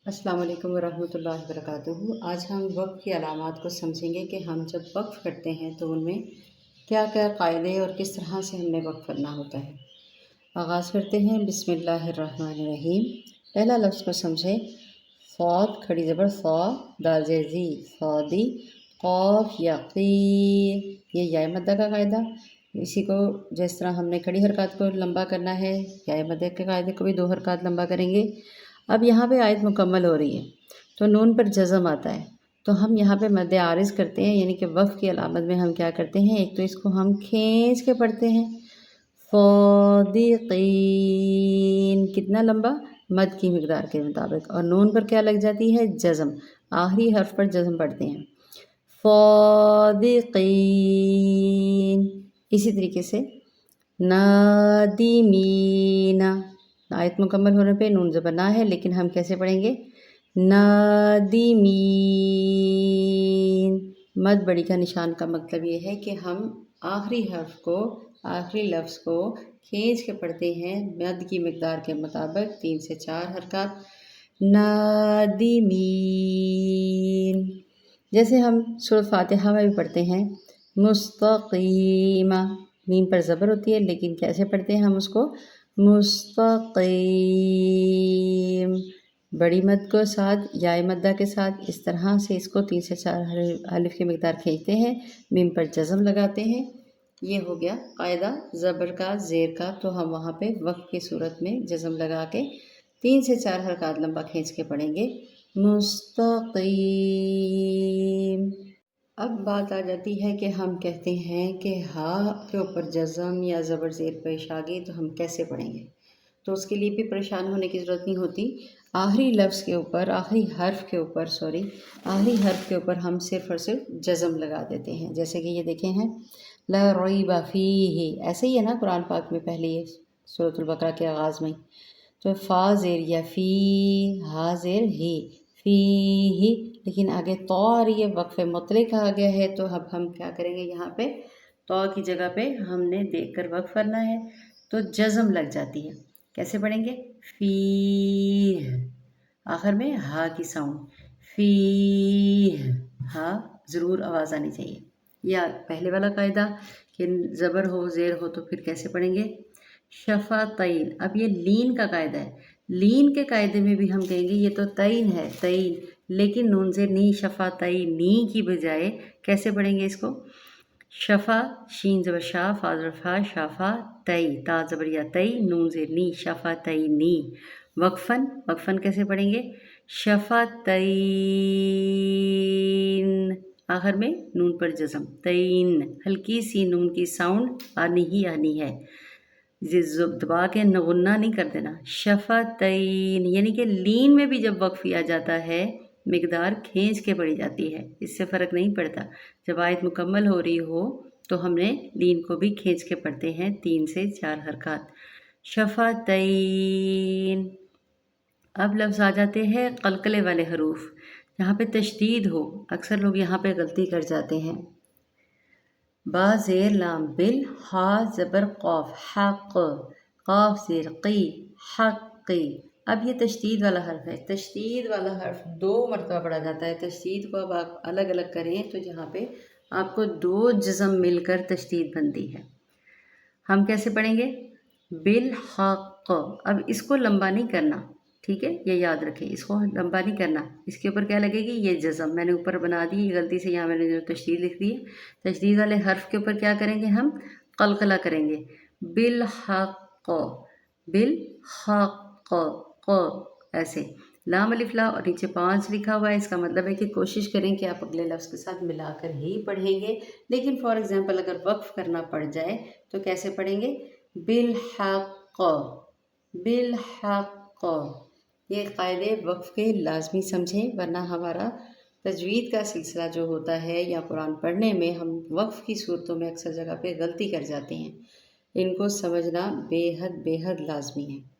अस्सलाम वालेकुम वरहमतुल्लाहि वबरकातुहू। आज हम वक़्फ़ की अलामात को समझेंगे कि हम जब वक़्फ़ करते हैं तो उनमें क्या क्या क़ायदे और किस तरह से हमने वक़्फ़ करना होता है। आगाज़ करते हैं। बिस्मिल्लाहिर्रहमानिर्रहीम। पहला लफ्ज़ को समझें। फ़ौद खड़ी ज़बर फ़ौ, दाल ज़ेर ज़ी, फ़ौदी, क़ाफ़ या क़ी। ये या मद्दा का कायदा। इसी को जिस तरह हमने खड़ी हरकत को लंबा करना है, या मद्दे के कायदे को भी 2 हरकत लंबा करेंगे। अब यहाँ पे आयत मुकम्मल हो रही है तो नून पर जज़म आता है, तो हम यहाँ पे मद्दे आरिज़ करते हैं, यानी कि वक़्फ़ की अलामत में हम क्या करते हैं, एक तो इसको हम खींच के पढ़ते हैं। फ़ौदिक़ीन कितना लंबा, मद की मिक़दार के मुताबिक, और नून पर क्या लग जाती है, जज़म। आखिरी हर्फ पर जज़म पढ़ते हैं। फ़ौदिक़ीन। इसी तरीके से नादिमीना, आयत मुकम्मल होने पे नून ज़बर ना है, लेकिन हम कैसे पढ़ेंगे, नादिमीन। मद बड़ी का निशान का मतलब ये है कि हम आखिरी हर्फ को, आखिरी लफ्ज़ को खींच के पढ़ते हैं मद की मिक़दार के मुताबिक 3 से 4 हरकत। नादिमीन। जैसे हम सूरह फ़ातिहा में भी पढ़ते हैं मुस्तक़ीमा, मीम पर ज़बर होती है, लेकिन कैसे पढ़ते हैं हम उसको, मुस्तक़ीम। बड़ी मद को साथ या मद्दा के साथ इस तरह से इसको 3 से 4 अलिफ की मिक़दार खींचते हैं, मीम पर जज़म लगाते हैं। ये हो गया कायदा ज़बर का, ज़ेर का। तो हम वहाँ पे वक़्फ़ की सूरत में जज़म लगा के 3 से 4 हरकत लंबा खींच के पढ़ेंगे, मुस्तक़ीम। अब बात आ जाती है कि हम कहते हैं कि हा के ऊपर जज़म या ज़बर ज़ेर पेश आ गई तो हम कैसे पढ़ेंगे। तो उसके लिए भी परेशान होने की ज़रूरत नहीं होती। आखिरी लफ्ज़ के ऊपर, आखिरी हर्फ के ऊपर हम सिर्फ़ और सिर्फ जज़म लगा देते हैं। जैसे कि ये देखें हैं, ला रैब फ़ीही, ऐसे ही है ना कुरान पाक में पहले ये सूरतुल बकरा के आगाज़ में। तो फ़ा ज़ेर या फ़ी, हा ज़ेर ही, फ़ीही, लेकिन आगे तो आ रही है, वक़्फ़ मुतलक़ आ गया है, तो अब हम क्या करेंगे, यहाँ पे तो की जगह पे हमने देख कर वक़्फ़ करना है, तो जज़म लग जाती है। कैसे पढ़ेंगे, फ़ीह, आखिर में हा की साउंड, फ़ीह, हा ज़रूर आवाज़ आनी चाहिए। या पहले वाला कायदा कि ज़बर हो, ज़ेर हो, तो फिर कैसे पढ़ेंगे, शफ़ातैन। अब ये लीन का कायदा है। लीन के कायदे में भी हम कहेंगे ये तो तैन है, तैन, लेकिन नून से नी, शफ़ातैनी की बजाय कैसे पढ़ेंगे इसको, शफ़ा, शीन ज़बर शा, फा ज़बर फा, शाफ़ा तई, ता ज़बर या तई, नून से नी, शफ़ातैनी। वक़फ़न कैसे पढ़ेंगे, शफ़ातैन, आखिर में नून पर जज़म, तैन, हल्की सी नून की साउंड आनी ही आनी है, दबा के गुन्ना नहीं कर देना। शफ़ातैन, यानी कि लीन में भी जब वक़्फ़ किया जाता है मिक़दार खींच के पढ़ी जाती है, इससे फ़र्क नहीं पड़ता। जब आयत मुकम्मल हो रही हो तो हमने लीन को भी खींच के पढ़ते हैं 3 से 4 हरकत, शफ़ातैन। अब लफ्ज़ आ जाते हैं क़लक़ले वाले हरूफ, जहाँ पे तशदीद हो। अक्सर लोग यहाँ पे गलती कर जाते हैं। बा ज़ेर लाम बिल, हा ज़बर क़ाफ़, हक़, क़ाफ़ ज़ेर क़ी, हक़्क़ी। अब ये तशदीद वाला हर्फ है। तशदीद वाला हर्फ 2 मरतबा पढ़ा जाता है। तशदीद को अब आप अलग अलग करें तो यहाँ पे आपको 2 जज़म मिलकर तशदीद बनती है। हम कैसे पढ़ेंगे, बिल हक़। अब इसको लंबा नहीं करना, ठीक है, ये याद रखें, इसको लंबा नहीं करना। इसके ऊपर क्या लगेगी, ये जज़म मैंने ऊपर बना दी गलती से, यहाँ मैंने जो तशदीद लिख दी है। तशदीद वाले हर्फ के ऊपर क्या करेंगे, हम क़लक़ला करेंगे, बिल हक़, बिल हक़, ऐसे लाम अलिफ ला और नीचे 5 लिखा हुआ है। इसका मतलब है कि कोशिश करें कि आप अगले लफ्ज़ के साथ मिलाकर ही पढ़ेंगे, लेकिन फॉर एग्ज़ाम्पल अगर वक़्फ़ करना पड़ जाए तो कैसे पढ़ेंगे, बिल हक़, बिल हक़। ये क़ायदे वक़्फ़ के लाज़मी समझें, वरना हमारा तजवीद का सिलसिला जो होता है या कुरान पढ़ने में हम वक़्फ़ की सूरतों में अक्सर जगह पे गलती कर जाते हैं। इनको समझना बेहद बेहद लाज़मी है।